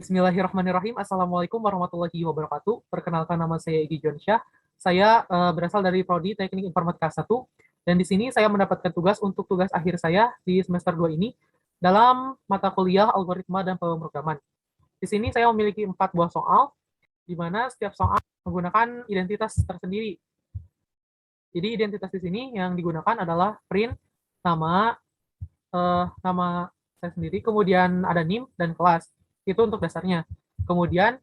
Bismillahirrahmanirrahim. Assalamualaikum warahmatullahi wabarakatuh. Perkenalkan, nama saya Egy Jonsyah. Saya berasal dari Prodi Teknik Informatika 1, dan di sini saya mendapatkan tugas untuk tugas akhir saya di semester 2 ini dalam mata kuliah algoritma dan pemrograman. Di sini saya memiliki 4 buah soal, di mana setiap soal menggunakan identitas tersendiri. Jadi identitas di sini yang digunakan adalah print, nama, nama saya sendiri, kemudian ada NIM dan kelas. Itu untuk dasarnya. Kemudian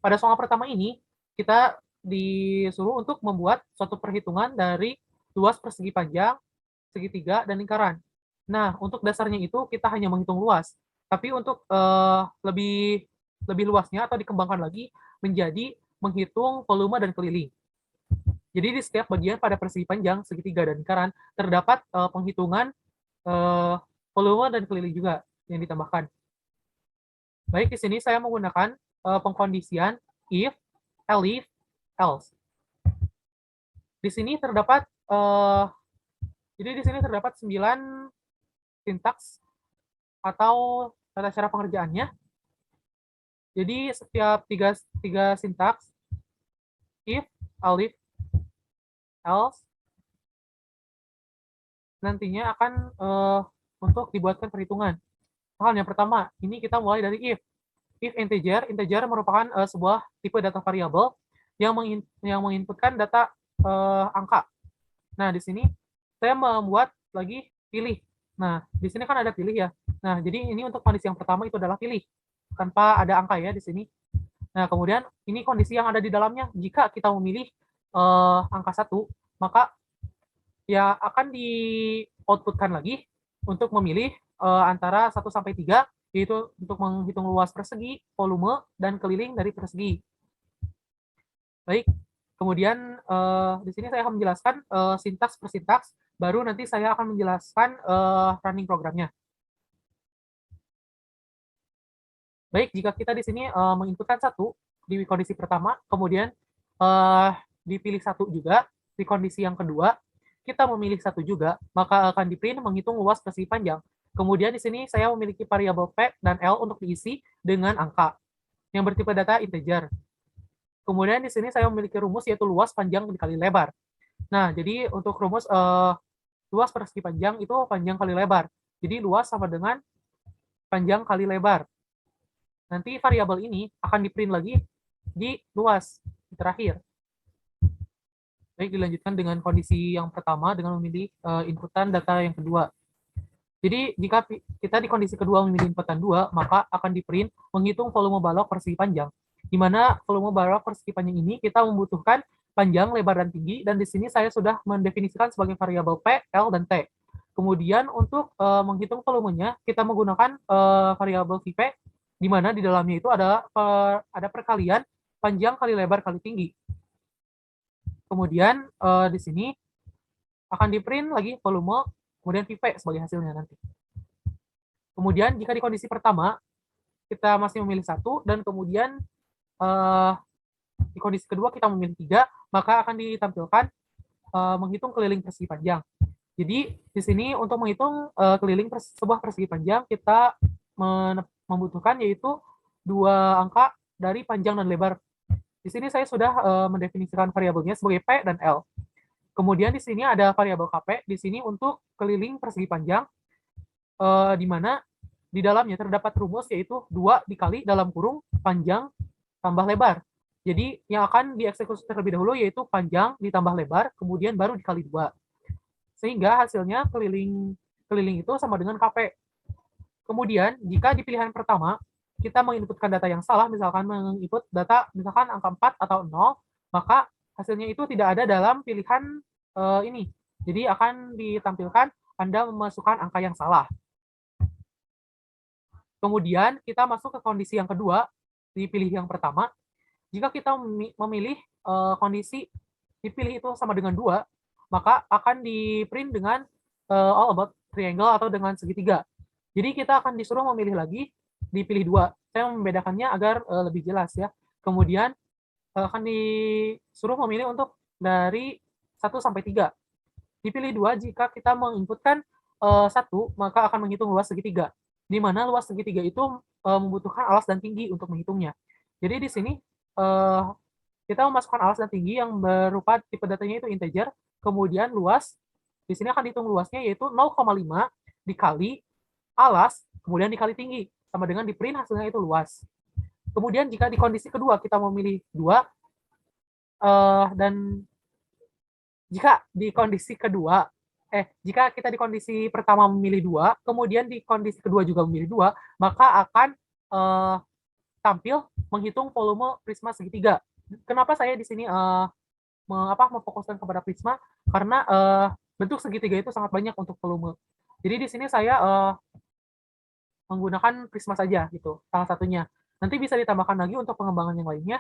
pada soal pertama ini kita disuruh untuk membuat suatu perhitungan dari luas persegi panjang, segitiga, dan lingkaran. Nah, untuk dasarnya itu kita hanya menghitung luas. Tapi untuk lebih lebih luasnya atau dikembangkan lagi menjadi menghitung volume dan keliling. Jadi di setiap bagian pada persegi panjang, segitiga, dan lingkaran terdapat penghitungan volume dan keliling juga yang ditambahkan. Baik, di sini saya menggunakan pengkondisian if, elif, else. Di sini terdapat jadi di sini terdapat 9 sintaks atau tata cara pengerjaannya. Jadi setiap tiga sintaks, if, elif, else, nantinya akan untuk dibuatkan perhitungan. Hal yang pertama, ini kita mulai dari if. If integer, integer merupakan sebuah tipe data variabel yang menginputkan data angka. Nah, di sini saya membuat lagi pilih. Nah, di sini kan ada pilih ya. Nah, jadi ini untuk kondisi yang pertama itu adalah pilih, tanpa ada angka ya di sini. Nah, kemudian ini kondisi yang ada di dalamnya. Jika kita memilih angka 1, maka ya akan di-outputkan lagi untuk memilih antara 1 sampai 3, yaitu untuk menghitung luas persegi, volume, dan keliling dari persegi. Baik, kemudian di sini saya akan menjelaskan sintaks per sintaks, baru nanti saya akan menjelaskan running programnya. Baik, jika kita di sini menginputkan 1 di kondisi pertama, kemudian dipilih 1 juga di kondisi yang kedua, kita memilih 1 juga, maka akan di-print menghitung luas persegi panjang. Kemudian di sini saya memiliki variabel P dan L untuk diisi dengan angka yang bertipe data integer. Kemudian di sini saya memiliki rumus yaitu luas panjang dikali lebar. Nah, jadi untuk rumus luas persegi panjang itu panjang kali lebar. Jadi luas sama dengan panjang kali lebar. Nanti variabel ini akan di-print lagi di luas di terakhir. Baik, dilanjutkan dengan kondisi yang pertama dengan memilih inputan data yang kedua. Jadi jika kita di kondisi kedua memilih inputan 2, maka akan di-print menghitung volume balok persegi panjang. Di mana volume balok persegi panjang ini kita membutuhkan panjang, lebar, dan tinggi, dan di sini saya sudah mendefinisikan sebagai variabel P, L, dan T. Kemudian untuk menghitung volumenya, kita menggunakan variabel VP, di mana di dalamnya itu ada perkalian panjang kali lebar kali tinggi. Kemudian di sini akan di-print lagi volume, kemudian VP sebagai hasilnya nanti. Kemudian jika di kondisi pertama, kita masih memilih 1, dan kemudian di kondisi kedua kita memilih 3, maka akan ditampilkan menghitung keliling persegi panjang. Jadi di sini untuk menghitung keliling sebuah persegi panjang, kita membutuhkan yaitu 2 angka dari panjang dan lebar. Di sini saya sudah mendefinisikan variabelnya sebagai P dan L. Kemudian di sini ada variabel KP, di sini untuk keliling persegi panjang, di mana di dalamnya terdapat rumus yaitu 2 dikali dalam kurung panjang tambah lebar. Jadi yang akan dieksekusi terlebih dahulu yaitu panjang ditambah lebar, kemudian baru dikali 2. Sehingga hasilnya keliling itu sama dengan KP. Kemudian jika di pilihan pertama kita menginputkan data yang salah, misalkan menginput data misalkan angka 4 atau 0, maka hasilnya itu tidak ada dalam pilihan ini. Jadi akan ditampilkan Anda memasukkan angka yang salah. Kemudian kita masuk ke kondisi yang kedua, dipilih yang pertama. Jika kita memilih kondisi dipilih itu sama dengan 2, maka akan di-print dengan all about triangle atau dengan segitiga. Jadi kita akan disuruh memilih lagi, dipilih 2. Saya membedakannya agar lebih jelas ya. Kemudian akan disuruh memilih untuk dari 1 sampai 3. Dipilih 2 jika kita menginputkan 1, maka akan menghitung luas segitiga. di mana luas segitiga itu membutuhkan alas dan tinggi untuk menghitungnya. Jadi di sini kita memasukkan alas dan tinggi yang berupa tipe datanya itu integer, kemudian luas, di sini akan dihitung luasnya yaitu 0,5 dikali alas, kemudian dikali tinggi, sama dengan di print hasilnya itu luas. Kemudian jika di kondisi kedua kita memilih 2, dan jika di kondisi kedua, jika kita di kondisi pertama memilih 2, kemudian di kondisi kedua juga memilih 2, maka akan tampil menghitung volume prisma segitiga. Kenapa saya di sini memfokuskan kepada prisma? Karena bentuk segitiga itu sangat banyak untuk volume. Jadi di sini saya menggunakan prisma saja gitu, salah satunya. Nanti bisa ditambahkan lagi untuk pengembangan yang lainnya.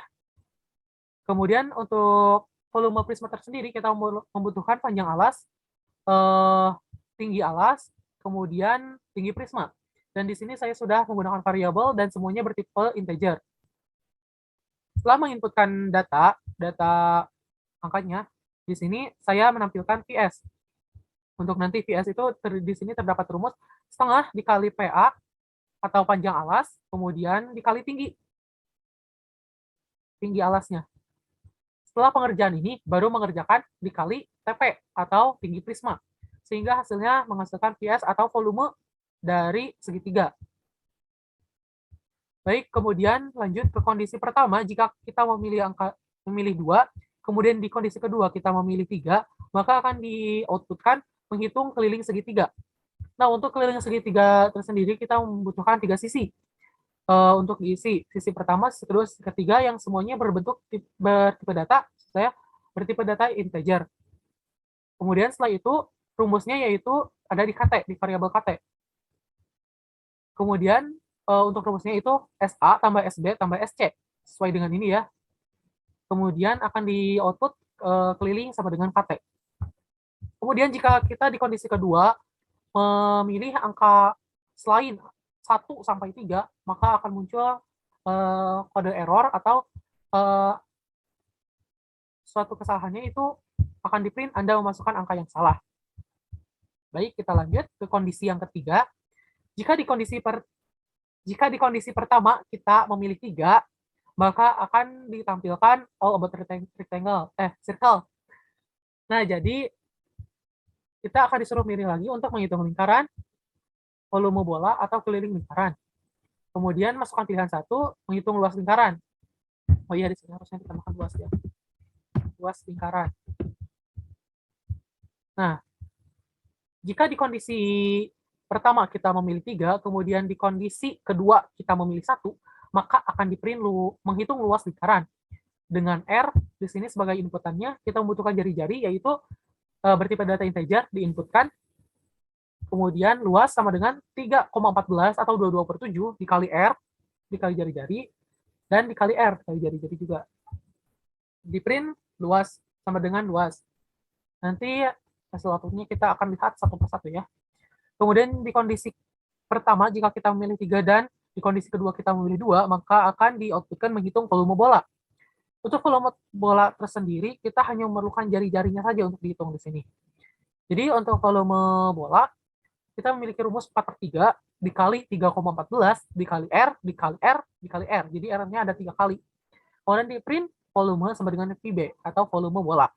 Kemudian untuk volume prisma tersendiri kita membutuhkan panjang alas, tinggi alas, kemudian tinggi prisma. Dan di sini saya sudah menggunakan variabel dan semuanya bertipe integer. Setelah menginputkan data angkanya, di sini saya menampilkan VS. Untuk nanti VS itu di sini terdapat rumus setengah dikali PA atau panjang alas, kemudian dikali tinggi alasnya. Setelah pengerjaan ini, baru mengerjakan dikali TP atau tinggi prisma, sehingga hasilnya menghasilkan VS atau volume dari segitiga. Baik, kemudian lanjut ke kondisi pertama, jika kita memilih 2, kemudian di kondisi kedua kita memilih 3, maka akan di-outputkan menghitung keliling segitiga. Nah, untuk keliling segitiga tersendiri kita membutuhkan 3 sisi. Untuk diisi sisi pertama, sisi kedua, sisi ketiga yang semuanya berbentuk bertipe data, saya bertipe data integer. Kemudian setelah itu rumusnya yaitu ada di KT, di variabel KT. Kemudian untuk rumusnya itu SA tambah SB tambah SC, sesuai dengan ini ya. Kemudian akan di output keliling sama dengan KT. Kemudian jika kita di kondisi kedua memilih angka selain 1 sampai 3, maka akan muncul kode error atau suatu kesalahannya itu akan di-print Anda memasukkan angka yang salah. Baik, kita lanjut ke kondisi yang ketiga. Jika di kondisi pertama kita memilih 3, maka akan ditampilkan all about circle. Nah, jadi kita akan disuruh milih lagi untuk menghitung lingkaran, volume bola, atau keliling lingkaran. Kemudian masukkan pilihan 1, menghitung luas lingkaran. Oh iya, di sini harusnya ditambahkan luas ya. Luas lingkaran. Nah, jika di kondisi pertama kita memilih 3, kemudian di kondisi kedua kita memilih 1, maka akan di-print menghitung luas lingkaran. Dengan R di sini sebagai inputannya, kita membutuhkan jari-jari, yaitu bertipe data integer diinputkan, kemudian luas sama dengan 3,14 atau 22/7 dikali R, dikali jari-jari, dan dikali R, dikali jari-jari juga. Di-print luas sama dengan luas. Nanti hasil outputnya kita akan lihat satu persatu ya. Kemudian di kondisi pertama, jika kita memilih 3 dan di kondisi kedua kita memilih 2, maka akan di-outputkan menghitung volume bola. Untuk volume bola tersendiri, kita hanya memerlukan jari-jarinya saja untuk dihitung di sini. Jadi untuk volume bola, kita memiliki rumus 4/3 dikali 3,14 dikali R, dikali R, dikali R. Jadi R-nya ada 3 kali. Kemudian di print volume sama dengan VB atau volume bola.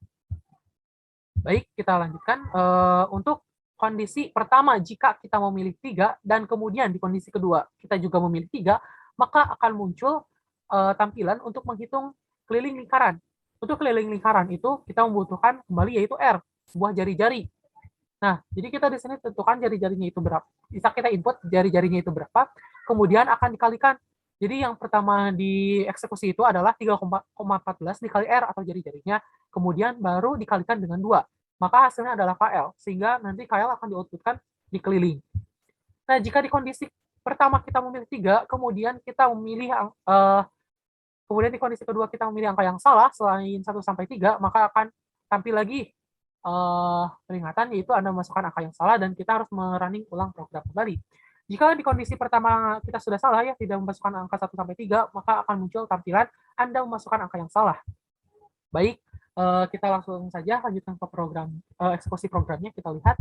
Baik, kita lanjutkan. Untuk kondisi pertama, jika kita memilih 3 dan kemudian di kondisi kedua kita juga memilih 3, maka akan muncul tampilan untuk menghitung keliling lingkaran. Untuk keliling lingkaran itu kita membutuhkan kembali yaitu R, sebuah jari-jari. Nah, jadi kita di sini tentukan jari-jarinya itu berapa. Bisa kita input jari-jarinya itu berapa, kemudian akan dikalikan. Jadi yang pertama dieksekusi itu adalah 3,14 dikali R atau jari-jarinya, kemudian baru dikalikan dengan 2. Maka hasilnya adalah KL, sehingga nanti KL akan di-outputkan di keliling. Nah, jika di kondisi pertama kita memilih 3, kemudian kita memilih kemudian di kondisi kedua kita memilih angka yang salah selain 1 sampai 3, maka akan tampil lagi peringatan, yaitu Anda memasukkan angka yang salah dan kita harus merunning ulang program kembali. Jika di kondisi pertama kita sudah salah ya, tidak memasukkan angka 1 sampai 3, maka akan muncul tampilan Anda memasukkan angka yang salah. Baik, kita langsung saja lanjutkan ke program eksekusi programnya. Kita lihat.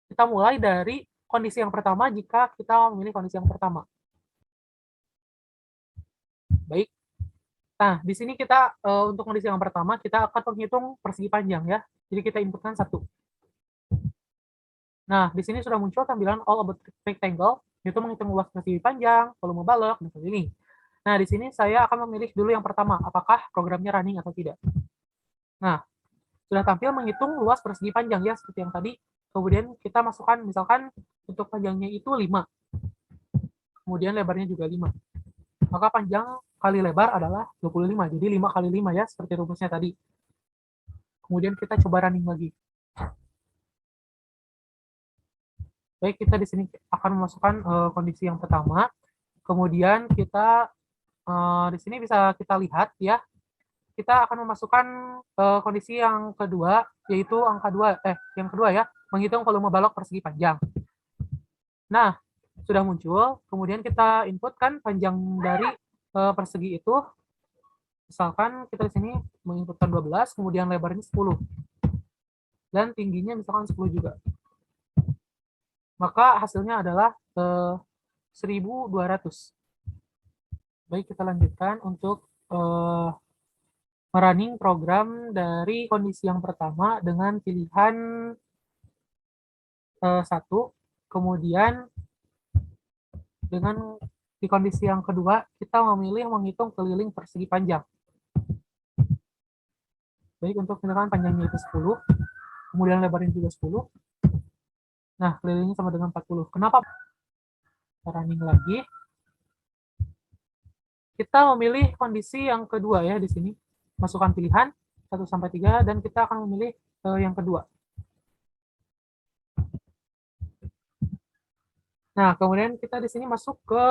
Kita mulai dari kondisi yang pertama jika kita memilih kondisi yang pertama. Baik. Nah, di sini kita untuk kondisi yang pertama kita akan menghitung persegi panjang ya. Jadi kita inputkan 1. Nah, di sini sudah muncul tampilan all about rectangle, itu menghitung luas persegi panjang, volume balok, dan seperti ini. Nah, di sini saya akan memilih dulu yang pertama, apakah programnya running atau tidak. Nah, sudah tampil menghitung luas persegi panjang ya, seperti yang tadi. Kemudian kita masukkan, misalkan untuk panjangnya itu 5. Kemudian lebarnya juga 5. Maka panjang kali lebar adalah 25. Jadi 5 kali 5 ya, seperti rumusnya tadi. Kemudian kita coba running lagi. Baik, kita di sini akan memasukkan kondisi yang pertama. Kemudian kita di sini bisa kita lihat ya, kita akan memasukkan kondisi yang kedua, yaitu angka 2, yang kedua ya, menghitung volume balok persegi panjang. Nah, sudah muncul, kemudian kita inputkan panjang dari persegi itu, misalkan kita di sini menginputkan 12, kemudian lebarnya 10, dan tingginya misalkan 10 juga. Maka hasilnya adalah 1200. Baik, kita lanjutkan untuk merunning program dari kondisi yang pertama dengan pilihan 1, kemudian dengan di kondisi yang kedua kita memilih menghitung keliling persegi panjang. Baik, untuk misalkan panjangnya itu 10, kemudian lebarnya juga 10. Nah, kelilingnya sama dengan 40. Kenapa? Running lagi. Kita memilih kondisi yang kedua ya di sini. Masukkan pilihan 1 sampai 3 dan kita akan memilih yang kedua. Nah, kemudian kita di sini masuk ke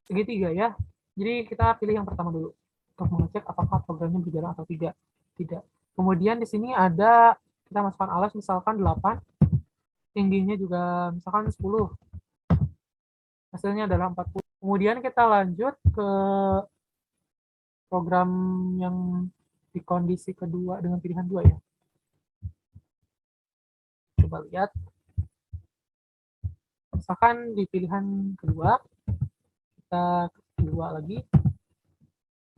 segitiga ya. Jadi kita pilih yang pertama dulu untuk mengecek apakah programnya berjalan atau tidak. Tidak. Kemudian di sini ada kita masukkan alas misalkan 8, tingginya juga misalkan 10. Hasilnya adalah 40. Kemudian kita lanjut ke program yang di kondisi kedua dengan pilihan 2 ya. Coba lihat. Misalkan di pilihan kedua, kita kedua lagi.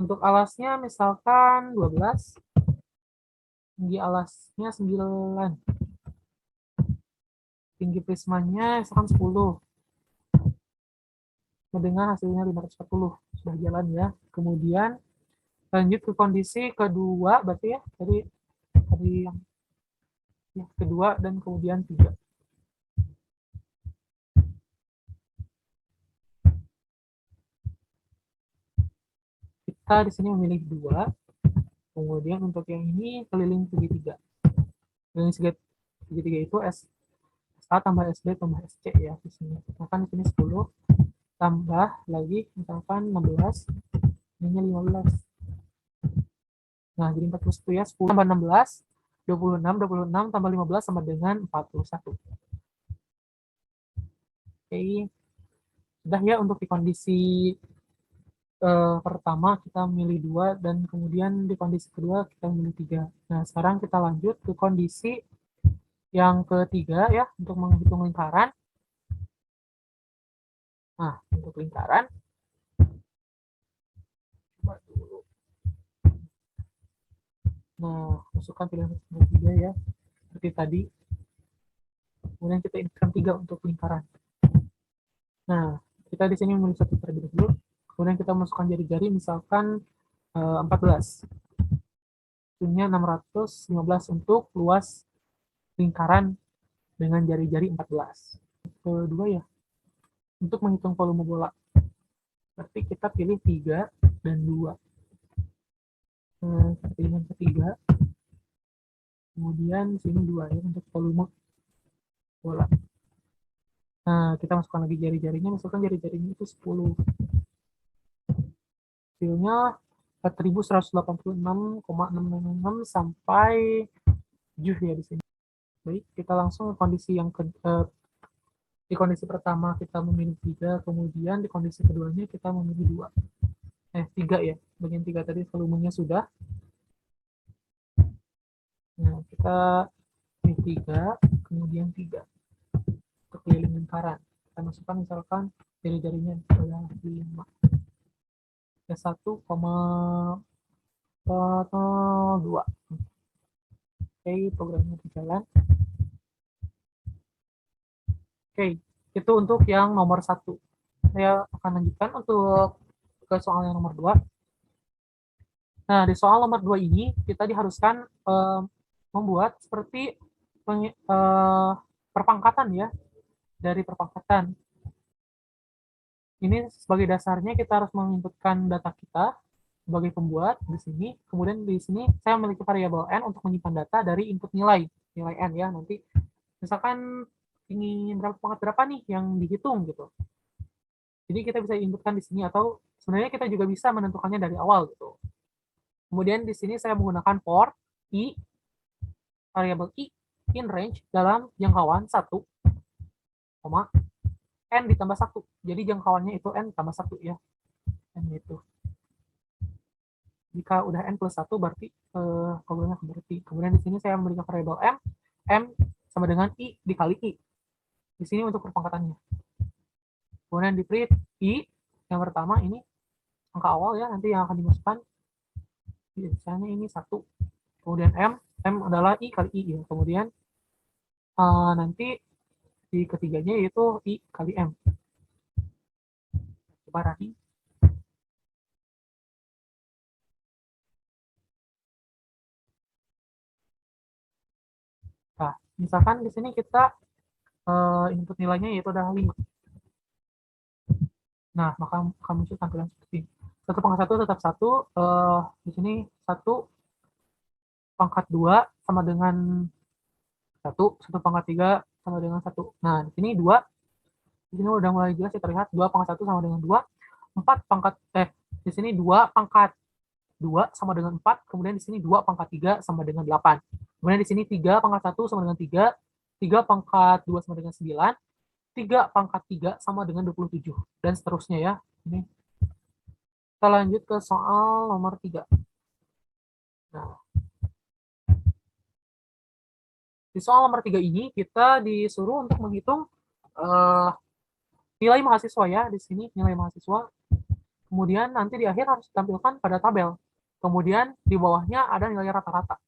Untuk alasnya misalkan 12, tinggi alasnya 9, tinggi prismanya misalkan 10. Dengan hasilnya 540, sudah jalan ya. Kemudian lanjut ke kondisi kedua, berarti ya, tadi yang ya, kedua dan kemudian 3. Kita di sini memilih 2. Kemudian untuk yang ini keliling segitiga. Keliling segitiga itu SA tambah SB tambah SC ya di sini. Misalkan di sini 10 tambah lagi misalkan 16, ini 15. Nah, jadi 41 ya, 10 tambah 16, 26 tambah 15 sama dengan 41. Oke. Sudah ya untuk di kondisi pertama kita milih 2 dan kemudian di kondisi kedua kita milih 3. Nah, sekarang kita lanjut ke kondisi yang ketiga ya untuk menghitung lingkaran. Nah, untuk lingkaran coba dulu. Nah, masukkan pilihan 3 ya. Seperti tadi. Kemudian kita inputkan 3 untuk lingkaran. Nah, kita di sini memilih 1 terlebih dahulu. Kemudian kita masukkan jari-jari misalkan 14. Hasilnya 615 untuk luas lingkaran dengan jari-jari 14. Kedua ya, untuk menghitung volume bola. Berarti kita pilih 3 dan 2. Pilih yang ketiga. Kemudian sini 2 ya untuk volume bola. Nah, kita masukkan lagi jari-jarinya, misalkan jari-jarinya itu 10. Hasilnya 4186,666 sampai 7 ya di sini. Baik, kita langsung ke kondisi yang di kondisi pertama kita memilih 3, kemudian di kondisi keduanya kita memilih 2. 3 ya. Bagian 3 tadi volumenya sudah. Nah, kita pilih 3, kemudian 3. Untuk keliling lingkaran. Kita masukkan misalkan jari-jarinya adalah 5. Ya 1,2. Oke, programnya berjalan. Oke, itu untuk yang nomor 1. Saya akan lanjutkan untuk ke soal yang nomor 2. Nah, di soal nomor 2 ini kita diharuskan membuat seperti perpangkatan ya, dari perpangkatan. Ini sebagai dasarnya kita harus menginputkan data kita sebagai pembuat di sini. Kemudian di sini saya memiliki variabel n untuk menyimpan data dari input nilai n ya. Nanti misalkan ingin berapa pangkat berapa nih yang dihitung gitu. Jadi kita bisa inputkan di sini atau sebenarnya kita juga bisa menentukannya dari awal gitu. Kemudian di sini saya menggunakan for i variabel i in range dalam jangkauan 1, n ditambah 1. Jadi jangkauannya itu n tambah 1 ya. N itu. Jika udah n plus 1 berarti programnya berarti. Kemudian di sini saya memberikan variabel m sama dengan i dikali i. Di sini untuk perpangkatannya. Kemudian di print i yang pertama ini angka awal ya, nanti yang akan dimasukkan. Misalnya ini 1. Kemudian m adalah i kali i ya. Kemudian nanti di ketiganya yaitu i kali m. Coba lagi. Nah, misalkan di sini kita input nilainya yaitu adalah 5. Nah, maka muncul tampilan seperti ini. 1/1 tetap 1, di sini 1/2 sama dengan 1, 1/3 sama dengan 1. Nah, di sini 2, di sini udah mulai jelas ya terlihat 2/1 sama dengan 2, 4 di sini 2/2 sama dengan 4, kemudian di sini 2/3 sama dengan 8. Kemudian di sini 3/1 sama dengan 3, 3/2 sama dengan 9, 3/3 sama dengan 27, dan seterusnya ya. Ini. Kita lanjut ke soal nomor 3. Nah, di soal nomor 3 ini kita disuruh untuk menghitung nilai mahasiswa ya, di sini nilai mahasiswa. Kemudian nanti di akhir harus ditampilkan pada tabel. Kemudian di bawahnya ada nilai rata-rata.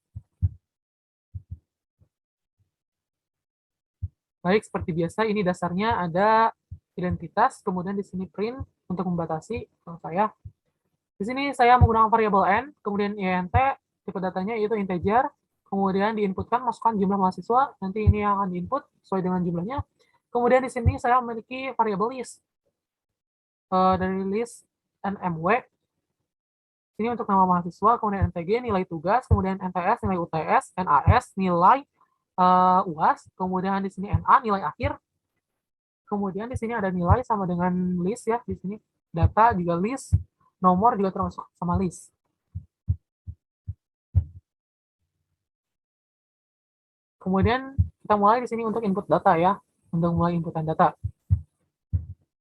Baik, seperti biasa ini dasarnya ada identitas, kemudian di sini print untuk membatasi saya. Di sini saya menggunakan variabel n, kemudian int, tipe datanya itu integer, kemudian diinputkan, masukkan jumlah mahasiswa, nanti ini yang akan diinput sesuai dengan jumlahnya. Kemudian di sini saya memiliki variabel list. Dari list nmw, ini untuk nama mahasiswa, kemudian ntg nilai tugas, kemudian nts nilai uts, nas nilai uas, kemudian di sini na nilai akhir, kemudian di sini ada nilai sama dengan list ya, di sini data juga list, nomor juga termasuk sama list. Kemudian kita mulai di sini untuk input data ya, untuk mulai inputan data.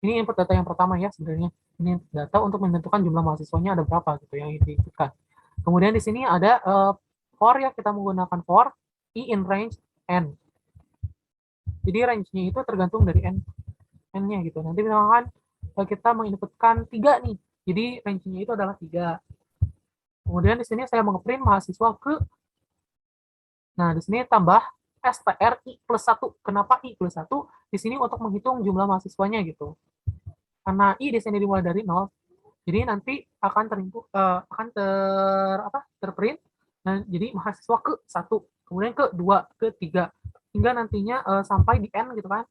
Ini input data yang pertama ya sebenarnya. Ini data untuk menentukan jumlah mahasiswanya ada berapa gitu yang diinputkan. Kemudian di sini ada for ya, kita menggunakan for i in range n. Jadi range-nya itu tergantung dari n-nya gitu. Nanti misalkan kita menginputkan 3 nih. Jadi range-nya itu adalah 3. Kemudian di sini saya mengeprint mahasiswa ke. Nah, di sini tambah str i plus 1. Kenapa i plus 1? Di sini untuk menghitung jumlah mahasiswanya gitu. Karena i di sini dimulai dari 0. Jadi nanti akan terprint. Nah, jadi mahasiswa ke 1, kemudian ke 2, ke 3, hingga nantinya sampai di n gitu kan.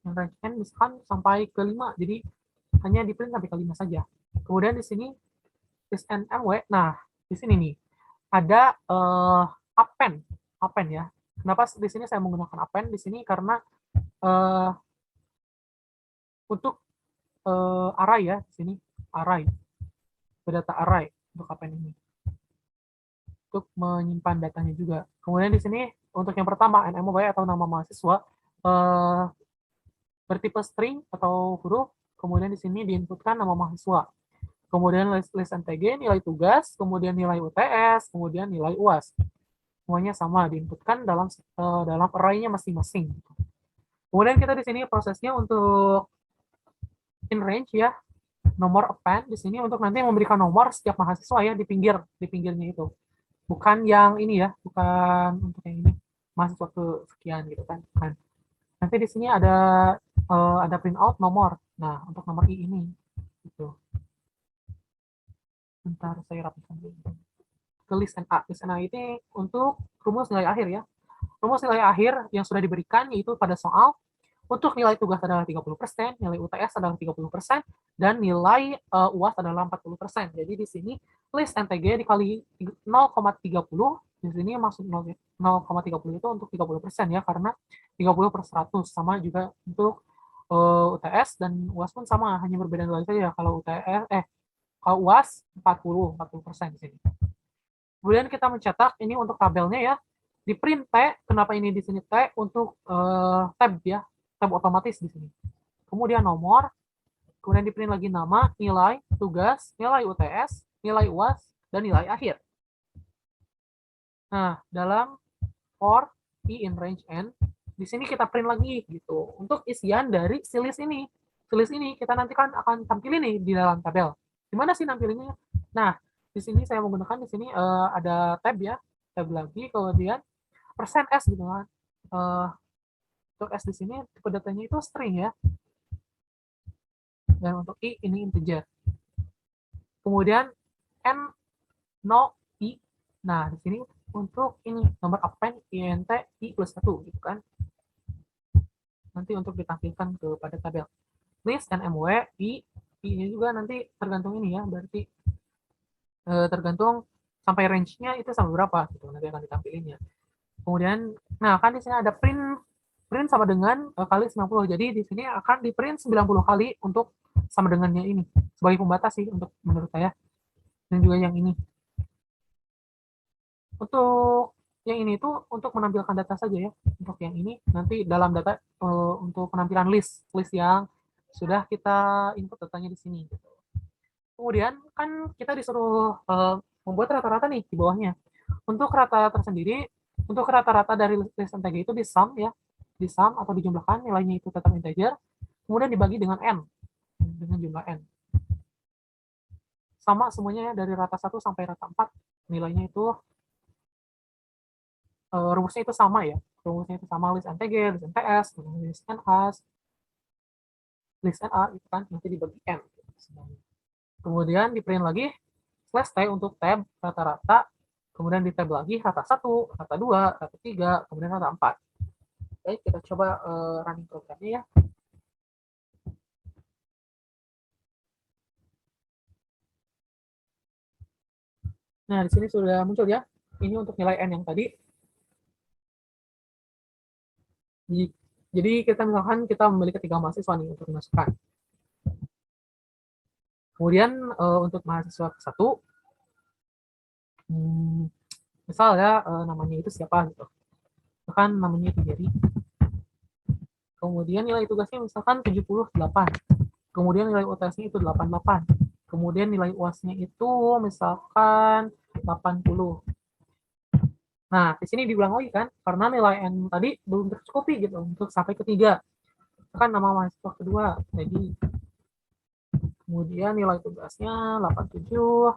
Yang range n misalkan sampai ke 5. Jadi hanya di print sampai ke 5 saja. Kemudian di sini is nmw. Nah, di sini nih ada append ya. Kenapa di sini saya menggunakan append di sini karena untuk array ya, di sini array, data array untuk append ini, untuk menyimpan datanya juga. Kemudian di sini untuk yang pertama nmw atau nama mahasiswa bertipe string atau huruf, kemudian di sini diinputkan nama mahasiswa. Kemudian list ntg nilai tugas, kemudian nilai UTS, kemudian nilai UAS. Semuanya sama diinputkan dalam array-nya masing-masing. Kemudian kita di sini prosesnya untuk in range ya, nomor append di sini untuk nanti memberikan nomor setiap mahasiswa ya di pinggirnya itu. Bukan yang ini ya, bukan untuk yang ini mahasiswa ke sekian gitu kan. Bukan. Nanti di sini ada print out nomor. Nah, untuk nomor I ini gitu. Bentar saya rapikan dulu. Ke list NA. List NA ini untuk rumus nilai akhir ya. Rumus nilai akhir yang sudah diberikan yaitu pada soal untuk nilai tugas adalah 30%, nilai UTS adalah 30%, dan nilai UAS adalah 40%. Jadi di sini list NTG dikali 0,30, di sini maksud 0,30 itu untuk 30% ya, karena 30/100, sama juga untuk UTS dan UAS pun sama, hanya berbeda nilai saja. Kalau UAS 40% di sini. Kemudian kita mencetak ini untuk tabelnya ya. Di print T, kenapa ini di sini T untuk tab ya, tab otomatis di sini. Kemudian nomor, kemudian di print lagi nama, nilai, tugas, nilai UTS, nilai UAS, dan nilai akhir. Nah, dalam for I in range N, di sini kita print lagi gitu untuk isian dari si list ini. Si list ini kita nanti kan akan tampilin nih di dalam tabel. Gimana sih nampilinnya? Nah, di sini saya menggunakan di sini ada tab ya, tab lagi, kemudian persen %s gitu kan. Untuk S di sini tipe datanya itu string ya. Dan untuk I ini integer. Kemudian N no I. Nah, di sini untuk ini nomor append int I plus 1 gitu kan. Nanti untuk ditampilkan kepada tabel. List NMW I ini juga nanti tergantung ini ya, berarti tergantung sampai range-nya itu sampai berapa gitu nanti akan ditampilinnya. Kemudian nah kan di sini ada print sama dengan kali 90. Jadi di sini akan di print 90 kali untuk sama dengannya ini sebagai pembatas sih untuk menurut saya. Dan juga yang ini. Untuk yang ini tuh untuk menampilkan data saja ya. Untuk yang ini nanti dalam data untuk penampilan list yang sudah kita input datanya di sini. Kemudian kan kita disuruh membuat rata-rata nih di bawahnya. Untuk rata tersendiri, untuk rata-rata dari list integer itu di sum ya, di sum atau dijumlahkan, nilainya itu tetap integer, kemudian dibagi dengan n, dengan jumlah n. Sama semuanya ya, dari rata 1 sampai rata 4, nilainya itu rumusnya itu sama ya, rumusnya itu sama, list ntg, list nts, list nas, list na itu kan nanti dibagi n. Kemudian di print lagi slash t untuk tab rata-rata, kemudian di tab lagi rata 1, rata 2, rata 3, kemudian rata 4. Oke, kita coba running programnya ya. Nah, di sini sudah muncul ya. Ini untuk nilai n yang tadi. Jadi kita misalkan kita memiliki 3 mahasiswa nih untuk dimasukkan. Kemudian untuk mahasiswa ke-1, misal ya namanya itu siapa gitu. Misalkan namanya itu Jerry. Kemudian nilai tugasnya misalkan 78. Kemudian nilai UTS-nya itu 88. Kemudian nilai UAS-nya itu misalkan 80. Nah, di sini diulang lagi kan, karena nilai N tadi belum tercukupi gitu untuk sampai ketiga. Kan nama mahasiswa kedua. Jadi kemudian nilai tugasnya 87,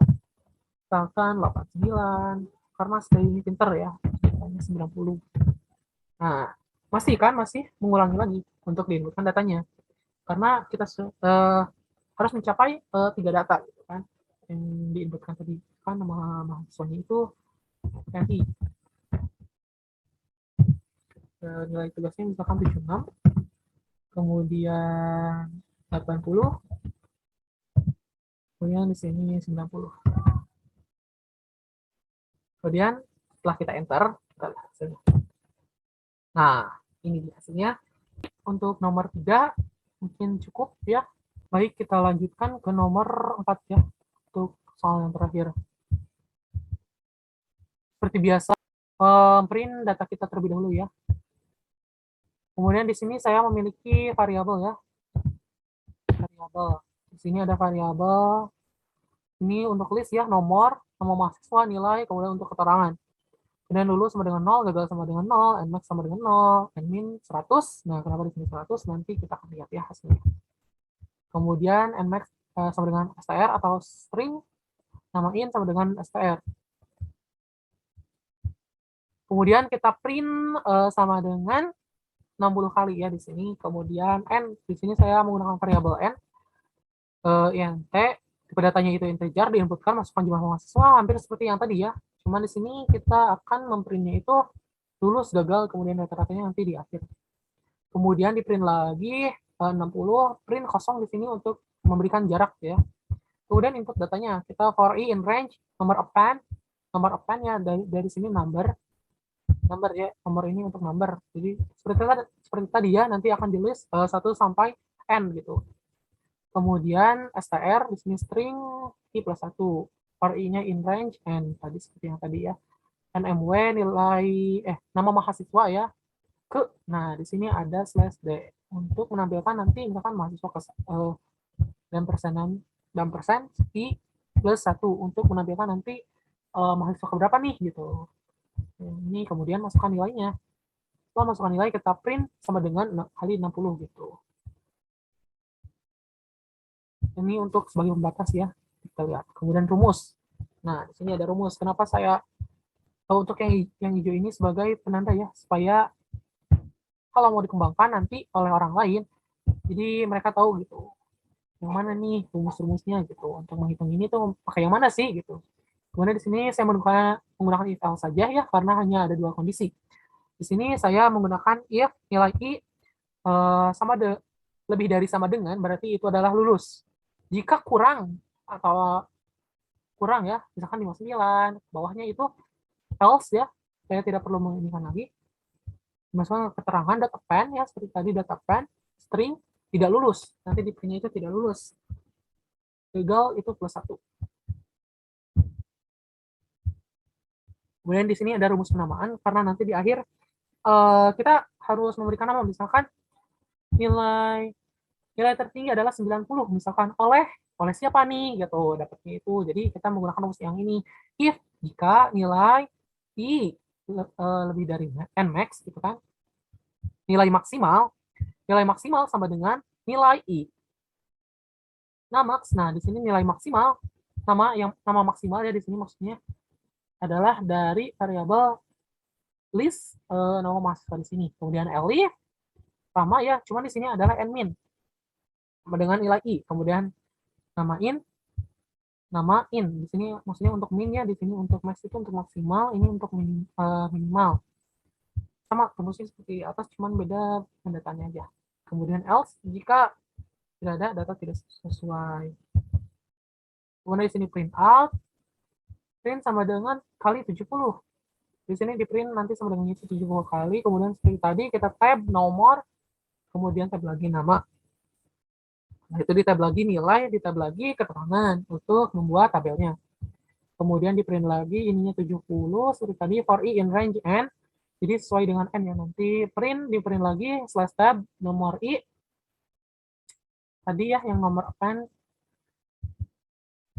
misalkan 89, karena stay ini pinter ya, nilainya 90. Nah, masih mengulangi lagi untuk diinputkan datanya. Karena kita harus mencapai 3 data gitu kan, yang diinputkan tadi kan nama mahasiswanya itu NI. Nilai tugasnya misalkan 76, kemudian 80, kemudian di sini 90. Kemudian setelah kita enter, kita lihat hasilnya. Nah, ini dia hasilnya. Untuk nomor 3 mungkin cukup ya. Baik, kita lanjutkan ke nomor 4 ya, untuk soal yang terakhir. Seperti biasa, print data kita terlebih dahulu ya. Kemudian di sini saya memiliki variabel ya. Variabel. Di sini ada variabel. Ini untuk list ya, nomor mahasiswa, nilai, kemudian untuk keterangan. Kemudian lulus sama dengan 0, gagal sama dengan 0, nmax sama dengan 0, nmin 100. Nah, kenapa di sini 100? Nanti kita akan lihat ya hasilnya. Kemudian nmax sama dengan str atau string, nama in sama dengan str. Kemudian kita print sama dengan 60 kali ya di sini. Kemudian n, di sini saya menggunakan variabel n, int, tipe datanya itu integer, diinputkan, masukkan jumlah mahasiswa, hampir seperti yang tadi ya. Cuma di sini kita akan memprintnya itu lulus, gagal, kemudian rata-ratanya nanti di akhir. Kemudian di print lagi 60, print kosong di sini untuk memberikan jarak ya. Kemudian input datanya, kita for i in range, nomor append-nya dari sini number ya, nomor ini untuk number. Jadi seperti tadi ya, nanti akan di list 1 sampai n gitu. Kemudian str di sini string i plus 1, for i-nya in range n, tadi seperti yang tadi ya. nmw nilai nama mahasiswa ya, ke, nah di sini ada slash d untuk menampilkan nanti misalkan mahasiswa ke dan persen i plus 1 untuk menampilkan nanti mahasiswa keberapa nih gitu. Ini kemudian masukkan nilainya. Setelah masukkan nilai kita print sama dengan kali 60 gitu. Ini untuk sebagai pembatas ya. Kita lihat. Kemudian rumus. Nah, di sini ada rumus. Kenapa saya untuk yang hijau ini sebagai penanda ya, supaya kalau mau dikembangkan nanti oleh orang lain, jadi mereka tahu gitu yang mana nih rumus-rumusnya gitu. Untuk menghitung ini tuh pakai yang mana sih gitu. Kemudian di sini saya menggunakan if else saja ya, karena hanya ada 2 kondisi. Di sini saya menggunakan if nilai i lebih dari sama dengan, berarti itu adalah lulus. Jika kurang atau kurang ya, misalkan 59, bawahnya itu else ya, saya tidak perlu menginginkan lagi. Masukkan keterangan data pen ya, seperti tadi data pen, string, tidak lulus. Nanti di printnya itu tidak lulus. Gagal itu plus 1. Kemudian di sini ada rumus penamaan, karena nanti di akhir kita harus memberikan nama, misalkan nilai tertinggi adalah 90, misalkan oleh siapa nih gitu dapatnya itu. Jadi kita menggunakan rumus yang ini. If jika nilai i lebih dari nmax gitu kan, nilai maksimal sama dengan nilai i. Nah, di sini nilai maksimal, nama maksimal ya di sini maksudnya adalah dari variabel list nama mahasiswa di sini. Kemudian elif sama ya, cuma di sini adalah nmin sama dengan nilai i. Kemudian nama in di sini maksudnya untuk min ya, di sini untuk max itu untuk maksimal, ini untuk minimal. Sama rumusnya seperti atas, cuman beda pendatanya aja. Kemudian else jika tidak ada data tidak sesuai. Kemudian di sini print out, print sama dengan kali 70. Di sini di print nanti sama dengan itu 70 kali. Kemudian seperti tadi kita tab nomor, kemudian tab lagi nama. Nah, itu di tab lagi nilai, di tab lagi keterangan untuk membuat tabelnya. Kemudian di print lagi ininya 70, seperti tadi for i in range n. Jadi sesuai dengan n ya, nanti di print lagi slash tab nomor i. Tadi ya yang nomor append.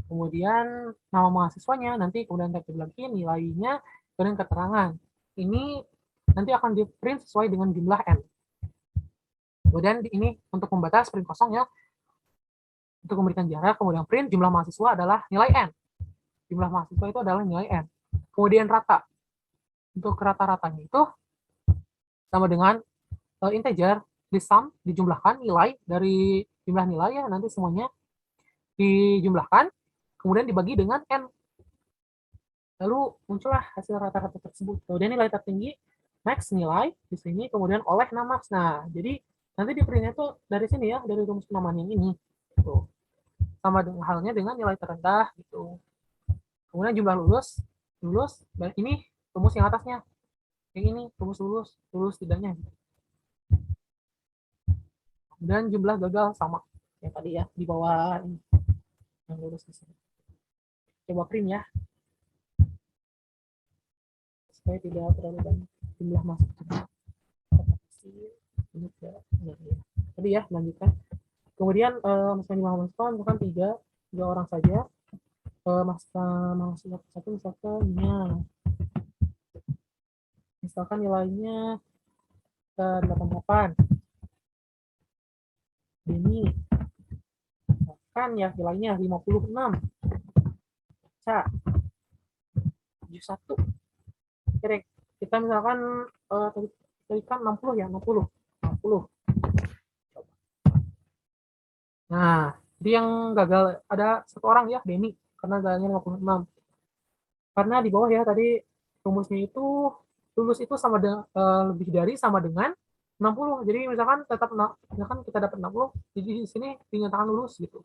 Kemudian nama mahasiswanya, nanti kemudian tab lagi nilainya, kemudian keterangan. Ini nanti akan di print sesuai dengan jumlah n. Kemudian ini untuk membatas print kosong ya, untuk memberikan jarak. Kemudian print jumlah mahasiswa adalah nilai n. Jumlah mahasiswa itu adalah nilai n. Kemudian rata. Untuk rata-ratanya itu sama dengan integer, dijumlahkan nilai dari jumlah nilai ya, nanti semuanya dijumlahkan, kemudian dibagi dengan n. Lalu muncullah hasil rata-rata tersebut. Kemudian nilai tertinggi, max nilai di sini, kemudian oleh nama. Nah, jadi nanti di printnya tuh dari sini ya, dari rumus penamaan yang ini. Gitu. Sama halnya dengan nilai terendah gitu. Kemudian jumlah lulus, ini rumus yang atasnya. Yang ini rumus lulus tidaknya. Dan jumlah gagal sama yang tadi ya, di bawah ini yang lulus di sini. Coba print ya, supaya tidak terlalu banyak jumlah masuk. Ini tadi ya, lanjutkan. Kemudian misalnya mahasiswa misalkan tiga orang saja, mahasiswa satu misalkan misalkan nilainya 88. Denny kan ya nilainya 56. Ca 71. Oke, kita misalkan tadi kan 60 ya, 60. Nah, jadi yang gagal ada satu orang ya, Denny, karena nilainya 56. Karena di bawah ya tadi rumusnya itu lulus itu sama lebih dari sama dengan 60. Jadi misalkan misalkan kita dapat 60, jadi di sini dinyatakan lulus gitu.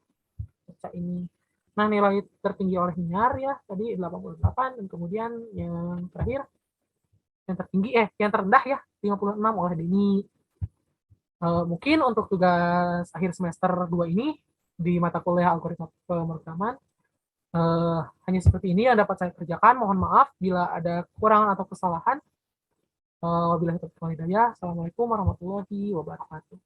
Baca ini. Nah, nilai tertinggi oleh Niar ya tadi 88, dan kemudian yang terakhir yang terendah ya 56 oleh Denny. Mungkin untuk tugas akhir semester 2 ini di mata kuliah algoritma pemrograman hanya seperti ini yang dapat saya kerjakan. Mohon maaf bila ada kekurangan atau kesalahan. Wabillahi taufiq wal hidayah. Assalamualaikum warahmatullahi wabarakatuh.